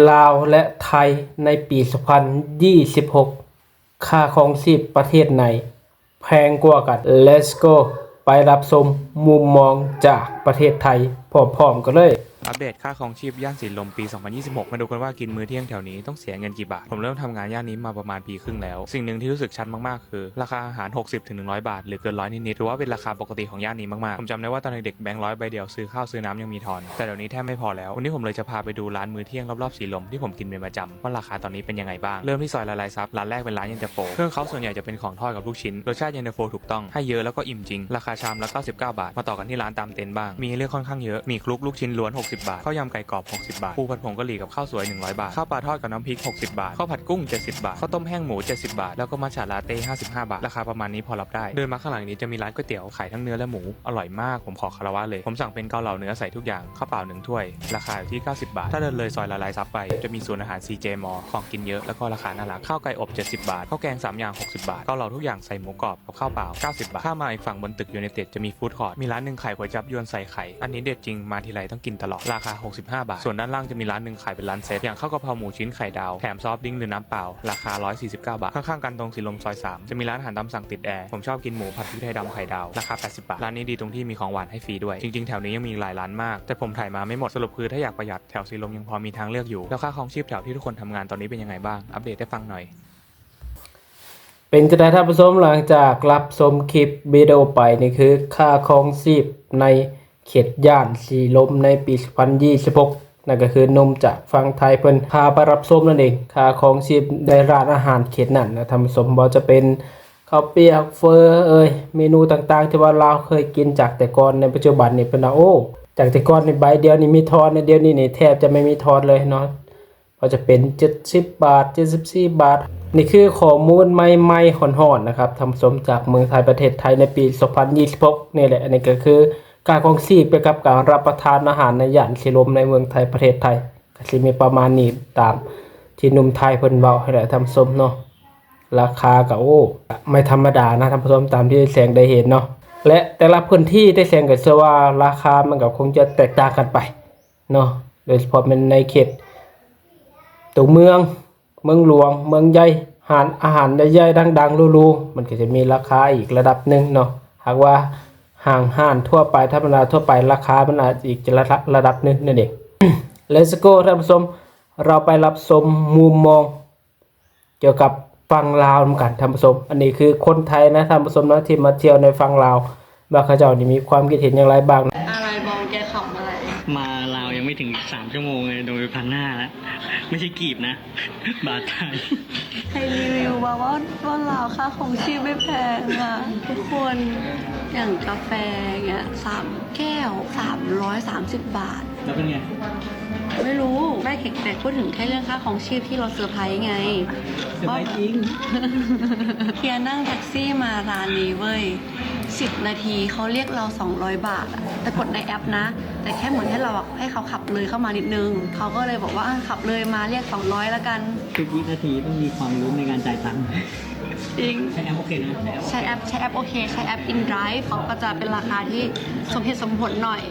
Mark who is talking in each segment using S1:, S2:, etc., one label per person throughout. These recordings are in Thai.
S1: ลาวและไทยในปี 2026 ค่าครองชีพประเทศไหนแพงกว่ากัน Let's go ไปรับชมมุมมองจากประเทศไทยพร้อมๆกันเลย
S2: อัปเดตค่าครองชีพย่านสีลมปี 2026 มาดูกันว่ากินมื้อเที่ยงแถวนี้ต้องเสียเงินกี่บาท ผมเริ่มทำงานย่านนี้มาประมาณปีครึ่งแล้ว สิ่งหนึ่งที่รู้สึกชัดมากๆคือราคาอาหาร 60-100 บาทหรือเกินร้อยนิดๆถือว่าเป็นราคาปกติของย่านนี้มากๆผมจำได้ว่าตอนเด็กๆแบงค์ร้อยใบเดียวซื้อข้าวซื้อน้ำยังมีทอนแต่เดี๋ยวนี้แทบไม่พอแล้ววันนี้ผมเลยจะพาไปดูร้านมื้อเที่ยงรอบๆสีลมที่ผมกินเป็นประจำว่าราคาตอนนี้เป็นยังไงบ้างเริ่มที่ซอยละลายซับร้านแรกเป็นร้านเย็นตาโฟเครื่องเขาส่วนใหญ่จะเป็นของทอดกับลูกชิ้นรสชาติเย็นตาโฟถูกต้องให้เยอะแล้วก็อิ่มจริงราคาชามละ99 บาทมาต่อกันที่ร้านตามเต็นท์บ้างมีให้เลือกค่อนข้างเยอะมีคลุกลูกชิ้นล้วน60 บาทข้าวยำไก่กรอบ60 บาทปูผัดผงกะหรี่กับข้าวสวย100 บาทข้าวปลาทอดกับน้ำพริก60 บาทข้าวผัดกุ้ง70 บาทข้าวต้มแห้งหมู70 บาทแล้วก็มัทฉะลาเต้55 บาทราคาประมาณนี้พอรับได้เดินมาข้างหลังนี้จะมีร้านก๋วยเตี๋ยวขายทั้งเนื้อและหมูอร่อยมากผมขอคารวะเลยผมสั่งเป็นเกาเหลาเนื้อใส่ทุกอย่างข้าวเปล่า1 ถ้วยราคาอยู่ที่90 บาทถ้าเดินเลยซอยละลายซับไปจะมีศูนย์อาหาร CJ มอของกินเยอะแล้วก็ราคาน่ารักข้าวไก่อบ70 บาทข้าวแกง3 อย่าง60 บาทเกาเหลาทุกอย่างใส่หมูกรอบกับข้าวเปล่า90 บาทข้ามมาอีกฝั่งบนตึกยูไนเต็ดจะมีฟู้ดคอร์ทมีร้านนึงขายก๋วยจั๊บยวนใส่ไข่อันนี้เด็ดจริงมาทีไรต้องกินตลอดราคา65 บาทส่วนด้านล่างจะมีร้านนึงขายเป็นร้านเซตอย่างข้าวกะเพราหมูชิ้นไข่ดาวแถมซอฟต์ดริงก์หรือน้ำเปล่าราคา149 บาทข้างๆกันตรงสีลมซอย3จะมีร้านอาหารตามสั่งติดแอร์ผมชอบกินหมูผัดพริกไทยดำไข่ดาวราคา80 บาทร้านนี้ดีตรงที่มีของหวานให้ฟรีด้วยจริงๆแถวนี้ยังมีหลายร้านมากแต่ผมถ่ายมาไม่หมดสรุปคือถ้าอยากประหยัดแถวสีลมยังพอมีทางเลือกอยู่แล้วค่าครองชีพแถวที่ทุกคนทำงานตอนนี้เป็นยังไงบ้างอัปเดตให้ฟังหน่อย
S1: เป็นจะได้ท่านผู้ชมหลังจากรับชมคลิปวิดีโอไปนี่คือค่าครองชีพในเขตย่านสีลมในปี 2026 นั่นก็คือนมจากฝั่งไทยเพิ่นพาไปรับชมนั่นเองค่าครองชีพในร้านอาหารเขตนั้นนะท่านผู้ชมบ่จะเป็นข้าวเปียกเฟอเมนูต่างๆที่ว่าเราเคยกินจากแต่ก่อนในปัจจุบันนี่เพิ่นว่าโอ้จากแต่ก่อนนี่ใบเดียวนี่มีทอนในเดียวนี้นี่แทบจะไม่มีทอนเลยเนาะก็จะเป็น70 บาท74 บาทนี่คือข้อมูลใหม่ๆฮ้อนๆนะครับท่านผู้ชมจากเมืองไทยประเทศไทยในปี 2026 นี่แหละอันนี้ก็คือการครองชีพเกี่ยวกับการรับประทานอาหารในย่านสีลมในเมืองไทยประเทศไทยก็สิมีประมาณนี้ตามที่หนุ่มไทยเพิ่นเว้าให้แหละท่านผู้ชมเนาะราคาก็โอ้ไม่ธรรมดานะท่านผู้ชมตามที่แสงได้เห็นเนาะและแต่ละพื้นที่ได้แสงก็เชื่อว่าราคามันก็คงจะแตกต่างกันไปเนาะโดยเฉพาะเป็นในเขตตัวเมืองหลวงเมืองใหญ่อาหารใหญ่ๆดังๆรูๆมันก็จะมีราคาอีกระดับหนึ่งเนาะหากว่าห้างทั่วไปธรรมดาทั่วไปราคามันอาจอีกจะระดับหนึ่งนั่นเอง Let's go ท่านผู้ชมเราไปรับชมมุมมองเกี่ยวกับฝั่งลาวกันท่านผู้ชมอันนี้คือคนไทยนะท่านผู้ชมนะที่มาเที่ยวในฝั่งลาวว่าเขาเจ้านี่มีความคิดเห็นอย่างไรบ้าง
S3: อะไรบองแกขำอะไร
S4: มาลาวยังไม่ถึง3 ชั่วโมงเลยโดนไป1,500แล้วไม่ใช่กีบนะ บาทไทย
S3: ให้รีวิวว่าลาวค่าของชีพไม่แพงอ่ะ ทุกคนอย่างกาแฟเงี้ย3 แก้ว330 บาท
S4: แล้วเป็นไง
S3: ไม่รู้ไม่แต่พูดถึงแค่เรื่องค่าของชีพที่เราเซอร์ไพรส์ไง
S4: เซอร์ไพรส์จริง
S3: เฮียนั่งแท็กซี่มาร้านนี้เว้ย10 นาทีเขาเรียกเรา200 บาทอะแต่กดในแอปนะ แต่แค่เหมือนให้เราให้เขาขับเลยเข้ามานิดนึงเขาก็เลยบอกว่าขับเลยมาเรียก200แล้วกัน
S4: ทุกวินาทีต้องมีความรู้ในการจ่ายตังค์
S3: จริง
S4: ใช้แอปโอเคนะ
S3: ใช้แอปโอเคใช้แอป InDrive เขาก็จะเป็นราคาที่สมเหตุสมผลหน่อย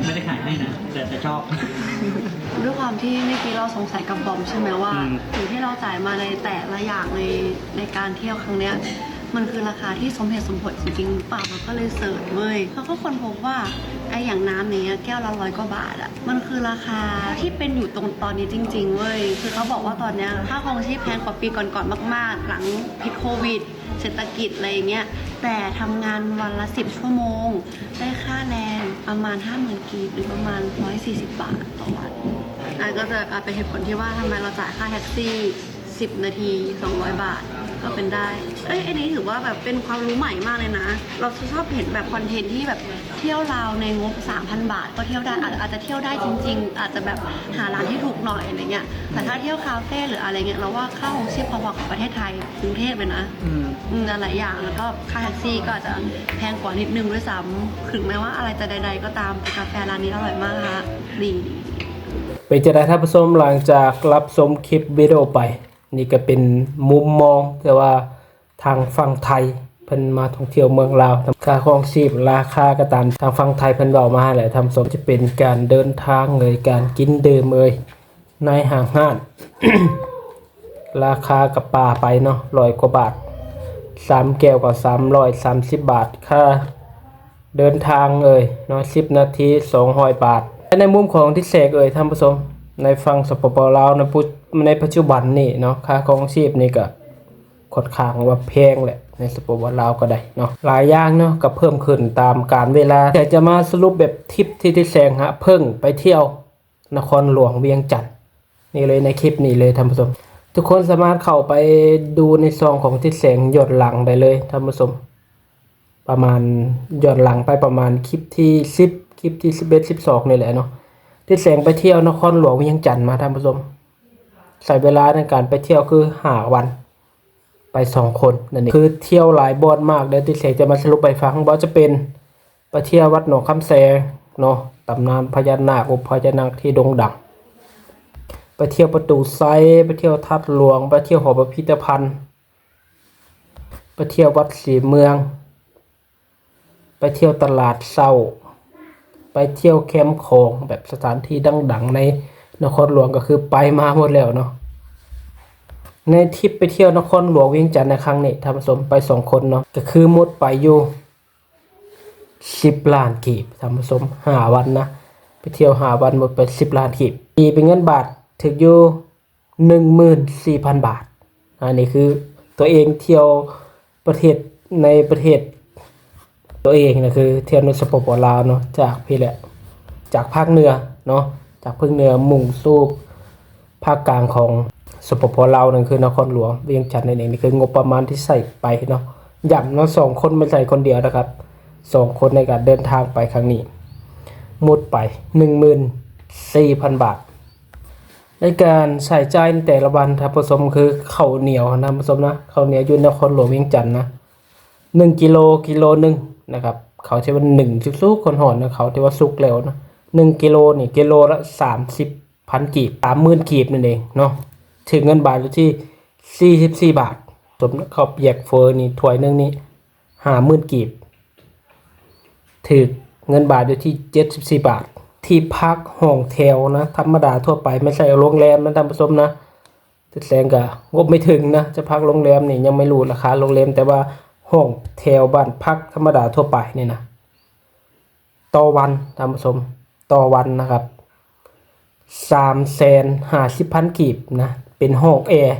S4: ไม่ได้ขายให้นะ แต่ชอบ
S3: ด้วยความที่เมื่อกี้เราสงสัยกับบอมใช่ไหมว่าสิ่งที่เราจ่ายมาในแต่ละอย่างในการเที่ยวครั้งเนี้ยมันคือราคาที่สมเหตุสมผลจริงๆหรือเปล่าเราก็เลยเสิร์ชเว้ยเขาก็คนพบว่าไออย่างน้ำเนี้ยแก้วละ100 กว่าบาทอะมันคือราคาที่เป็นอยู่ตรงตอนนี้จริงๆเว้ยคือเขาบอกว่าตอนเนี้ยค่าครองชีพแพงกว่าปีก่อนๆมากๆหลังพิษโควิดเศรษฐกิจอะไรอย่างเงี้ยแต่ทำงานวันละ10 ชั่วโมงได้ค่าแรงประมาณ 50,000 กีบหรือประมาณ140 บาทต่อวันนั่นก็จะเป็นเหตุผลที่ว่าทำไมเราจ่ายค่าแท็กซี่10 นาที200 บาทก็เป็นได้อันนี้ถือว่าแบบเป็นความรู้ใหม่มากเลยนะเราชอบเห็นแบบคอนเทนต์ที่แบบเที่ยวลาวในงบ 3,000 บาทก็เที่ยวได้อาจจะเที่ยวได้จริงๆอาจจะแบบหาร้านที่ถูกหน่อยอะไรเงี้ยแต่ถ้าเที่ยวคาเฟ่หรืออะไรเงี้ยเราว่าค่าของชีพพอๆกับประเทศไทยกรุงเทพเลยนะหลายอย่างแล้วก็ค่าแท็กซี่ก็อาจจะแพงกว่านิดนึงด้วยซ้ำถึงแม้ว่าอะไรจะใดๆก็ตามแต่กาแฟร้านนี้อร่อยมากค่ะดี
S1: เป็นจะได้ท่านผู้ชมหลังจากรับชมคลิปวิดีโอไปนี่ก็เป็นมุมมองแต่ว่าทางฝั่งไทยเพิ่นมาท่องเที่ยวเมืองลาวค่าครองชีพราคาก็ตามทางฝั่งไทยเพิ่นเว้ามาแหละทำสมจะเป็นการเดินทางการกินดื่ม ในห้างห้าน ราคากับปลาไปเนาะ100 กว่าบาท3 แก้วก็330 บาทค่าเดินทางเนาะ10 นาที200 บาทและในมุมของที่แสกท่านผู้ชมในฝั่งสปปลาวในปัจจุบันนี่เนาะค่าครองชีพนี่ก็ค่อนข้างว่าแพงแหละในสปปลาวก็ได้เนาะหลายอย่างเนาะก็เพิ่มขึ้นตามกาลเวลาแต่จะมาสรุปแบบทริปที่แสงเพิ่งไปเที่ยวนครหลวงเวียงจันทน์นี่เลยในคลิปนี้เลยท่านผู้ชมทุกคนสามารถเข้าไปดูในซองของที่แสงย้อนหลังได้เลยท่านผู้ชมประมาณย้อนหลังไปประมาณคลิปที่10คลิปที่11 12นี่แหละเนาะที่แสงไปเที่ยวนครหลวงเวียงจันทน์มาท่านผู้ชมใช้เวลาในการไปเที่ยวคือ5 วันไป2 คนนั่นเองคือเที่ยวหลายบอนมากเดี๋ยวที่แสงจะมาสรุปไปฟังบ่จะเป็นไปเที่ยววัดหนองคำแสเนาะตำนานพญานาคพญานาคที่โด่งดังไปเที่ยวประตูไซไปเที่ยวทัดหลวงไปเที่ยวหอพิพิธภัณฑ์ไปเที่ยววัดศรีเมืองไปเที่ยวตลาดเศร้าไปเที่ยวแคมป์ของแบบสถานที่ดังๆในนครหลวงก็คือไปมาหมดแล้วเนาะในทริปไปเที่ยวนครหลวงเวียงจันทน์ในครั้งนี้ท่านผู้ชมไป2 คนเนาะก็คือหมดไปอยู่10 ล้านกีบท่านผู้ชม5 วันนะไปเที่ยว5 วันหมดไป10 ล้านกีบตีเป็นเงินบาทถึงอยู่ 14,000 บาทอันนี้คือตัวเองเที่ยวประเทศในประเทศตัวเองนะคือเที่ยวในสปปลาวเนาะจากพี่แหละจากภาคเหนือเนาะจากภาคเหนือมุ่งสู่ภาคกลางของสปปลาวนั่นคือนครหลวงเวียงจันทน์นั่นเองนี่คืองบประมาณที่ใส่ไปเนาะย่ำเนาะ2 คนไม่ใส่คนเดียวนะครับ2 คนในการเดินทางไปครั้งนี้หมดไป 14,000 บาทในการใส่ใจในแต่ละวันท่านผู้ชมคือข้าวเหนียวนะท่านผู้ชมนะข้าวเหนียวอยู่นครหลวงเวียงจันทน์นะ1 กิโลนึงนะครับเขาใช้ว่า1สุกคนหอนนะเขาที่ว่าสุกแล้วนะ1 กิโลนี่กิโลละ30,000 กีบ 30,000 กีบนั่นเองเนาะถึงเงินบาทอยู่ที่44 บาทสมข้าวเปียกเฟอร์นี่ถ้วยนึงนี่50,000 กีบถึงเงินบาทอยู่ที่74 บาทที่พักห้องแถวนะธรรมดาทั่วไปไม่ใช่โรงแรมนะท่านผู้ชมนะติดแสงก็งบไม่ถึงนะจะพักโรงแรมนี่ยังไม่รู้ราคาโรงแรมแต่ว่าห้องแถวบ้านพักธรรมดาทั่วไปนี่นะต่อวันท่านผู้ชมต่อวันนะครับ350,000 กีบนะเป็นห้องแอร์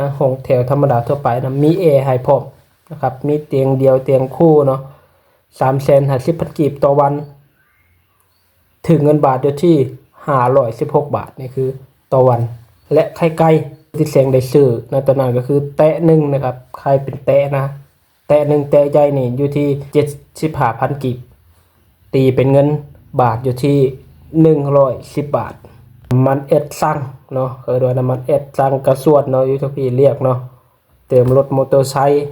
S1: นะห้องแถวธรรมดาทั่วไปนะมีแอร์ให้พร้อมนะครับมีเตียงเดียวเตียงคู่เนาะ350,000 กีบต่อวันถึงเงินบาทอยู่ที่516 บาทนี่คือต่อวันและไข่ไก่ที่แสงได้ซื้อในตอนนั้นก็คือแตะหนึ่งนะครับไข่เป็นแตะนะแตะหนึ่งแตะใหญ่นี่อยู่ที่75,000 กีบตีเป็นเงินบาทอยู่ที่110 บาทมันเอ็ดซังเนาะโดยน้ำมันเอ็ดซังกระส่วนเนาะอยู่ทุกที่เรียกเนาะเติมรถมอเตอร์ไซค์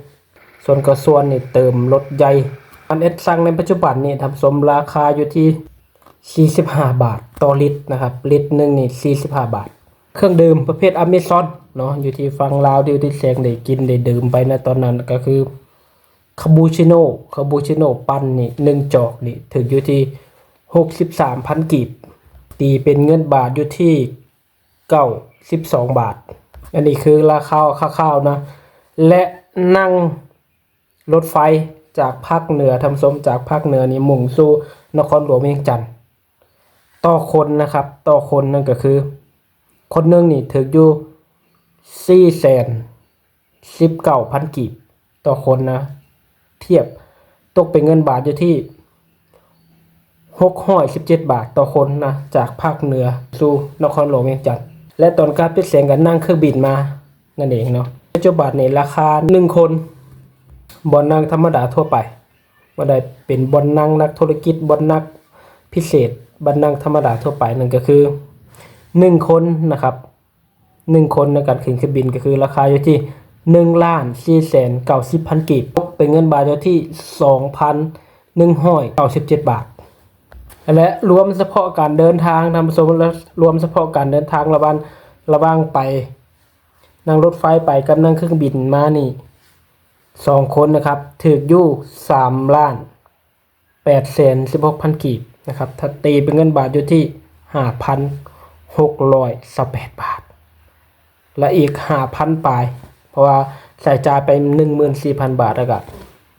S1: ส่วนกระส่วนนี่เติมรถใหญ่มันเอ็ดซังในปัจจุบันนี่ทำสมราคาอยู่ที่45 บาทต่อลิตรนะครับลิตรนึงนี่45 บาทเครื่องดื่มประเภทอเมซอนเนาะอยู่ที่ฝั่งลาวที่แสงได้กินได้ดื่มไปนะตอนนั้นก็คือคาปูชิโน่ปั่นนี่1 จอกนี่ถึงอยู่ที่63,000 กีบตีเป็นเงินบาทอยู่ที่92 บาทอันนี้คือราคาคร่าวๆนะและนั่งรถไฟจากภาคเหนือทำสมจากภาคเหนือนี่มุ่งสู่นครหลวงเวียงจันทน์ต่อคนนะครับต่อคนนั่นก็คือคนนึงนี่ถึงอยู่419,000 กีบต่อคนนะเทียบตกเป็นเงินบาทอยู่ที่617 บาทต่อคนนะจากภาคเหนือสู่นครหลวงเวียงจันทน์และตอนการพิเศษกันนั่งเครื่องบินมานั่นเองเนาะปัจจุบันนี่ราคา1 คนบ่นั่งธรรมดาทั่วไปบ่ได้เป็นบ่นั่งนักธุรกิจบ่นั่งพิเศษบ่นั่งธรรมดาทั่วไปนั่นก็คือ1 คนนะครับ1 คนในการขึ้นเครื่องบินก็คือราคาอยู่ที่1,490,000 กีบเป็นเงินบาทอยู่ที่ 2,197 บาทและรวมเฉพาะการเดินทางนำสมรวมเฉพาะการเดินทางระหว่างไปนั่งรถไฟไปกับนั่งเครื่องบินมานี่2 คนนะครับถึกอยู่3,816,000 กีบนะครับถ้าตีเป็นเงินบาทอยู่ที่ 628 บาทและอีก 5,000 ปลายเพราะว่าใส่จ่ายไป 14,000 บาทแล้วก็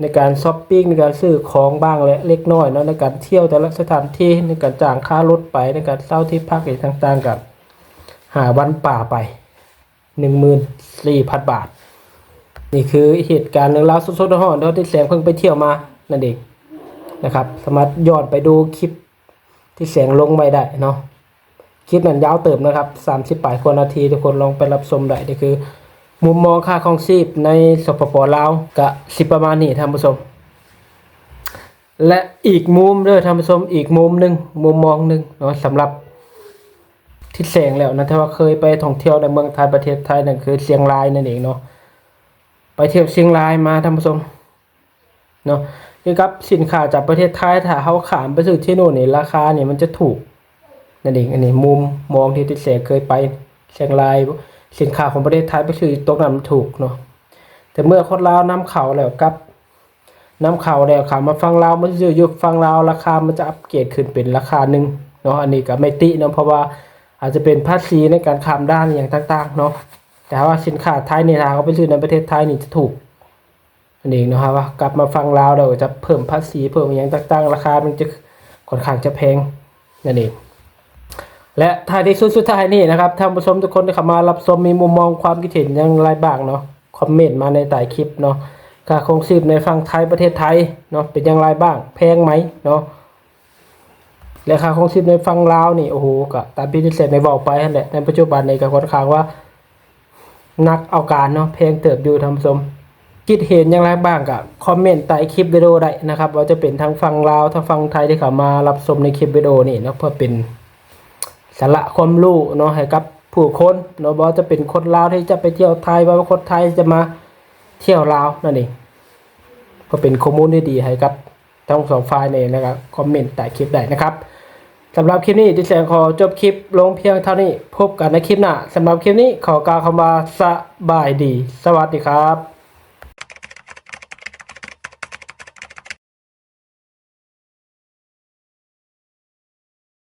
S1: ในการช้อปปิ้งในการซื้อของบ้างและเล็กน้อยเนาะในการเที่ยวแต่ละสถานที่ในการจ้างค่ารถไปในการเช่าที่พักอีกต่างๆกับหาวันป่าไป 14,000 บาทนี่คือเหตุการณ์เรื่องราวสดๆร้อนๆที่แสงเพิ่งไปเที่ยวมานั่นเองนะครับสามารถย้อนไปดูคลิปที่แสงลงไว้ได้เนาะคลิปนั้นยาวเติมนะครับ30ปลายกว่านาทีทุกคนลองไปรับชมได้นี่คือมุมมองค่าครองชีพในสปป.ลาวก็สิประมาณนี้ท่านผู้ชมและอีกมุมเด้อท่านผู้ชมอีกมุมหนึงมุมมองหนึงเนาะสำหรับที่แสงแล้วนะถ้าว่าเคยไปท่องเที่ยวในเมืองไทยประเทศไทยนั่นคือเชียงรายนั่นเองเนาะไปเที่ยวเชียงรายมาท่านผู้ชมเนาะนี่ครับสินค้าจากประเทศไทยถ้าเฮาขามไปซื้อที่โน่นนี่ราคาเนี่ยมันจะถูกนั่นเองอันนี้มุมมองที่แสงเคยไปเชียงรายสินค้าของประเทศไทยไปซื้อตรงนั้นมันถูกเนาะแต่เมื่อคนลาวนำเข้าแล้วกับนำเข้าแล้วขามาฟังลาวมันซื้ออยู่ฟังลาวราคามันจะอัปเกรดขึ้นเป็นราคาหนึงเนาะอันนี้ก็ไม่ติเนาะเพราะว่าอาจจะเป็นภาษีในการข้ามด้านอย่างต่างๆเนาะแต่ว่าสินค้าไทยเนี่ยถ้าเขาไปซื้อในประเทศไทยนี่จะถูกนั่นเองนะครับว่ากลับมาฟังลาวเดี๋ยวจะเพิ่มภาษีเพิ่มอย่างต่างๆราคามันจะค่อนข้างจะแพงนั่นเองและท้ายที่สุดท้ายนี่นะครับท่านผู้ชมทุกคนที่เข้ามารับชมมีมุมมองความคิดเห็นอย่างไรบ้างเนาะคอมเมนต์มาในใต้คลิปเนาะค่าครองชีพในฝั่งไทยประเทศไทยเนาะเป็นอย่างไรบ้างแพงไหมเนาะและค่าครองชีพในฝั่งลาวนี่โอ้โหก็ตามที่เสร็จในบอกไปนั่นแหละในปัจจุบันในก็ค่อนข้างว่านักเอาการเนาะแพงเติบอยู่ท่านผู้ชมคิดเห็นอย่างไรบ้างก็คอมเมนต์ใต้คลิปวิดีโอได้นะครับว่าจะเป็นทางฝั่งลาวทางฝั่งไทยที่เข้ามารับชมในคลิปวิดีโอนี่เนาะเพื่อเป็นสาระความรู้เนาะให้กับผู้คนเนาะว่าจะเป็นคนลาวที่จะไปเที่ยวไทยว่าคนไทยจะมาเที่ยวลาวนั่นเองก็เป็นข้อมูลที่ดีให้กับทั้งสองฝ่ายเลยนะครับคอมเมนต์ใต้คลิปได้นะครับสำหรับคลิปนี้ที่แสงขอจบคลิปลงเพียงเท่านี้พบกันในคลิปหน้าสำหรับคลิปนี้ขอกล่าวคำว่าสบายดีสวัสดีครับ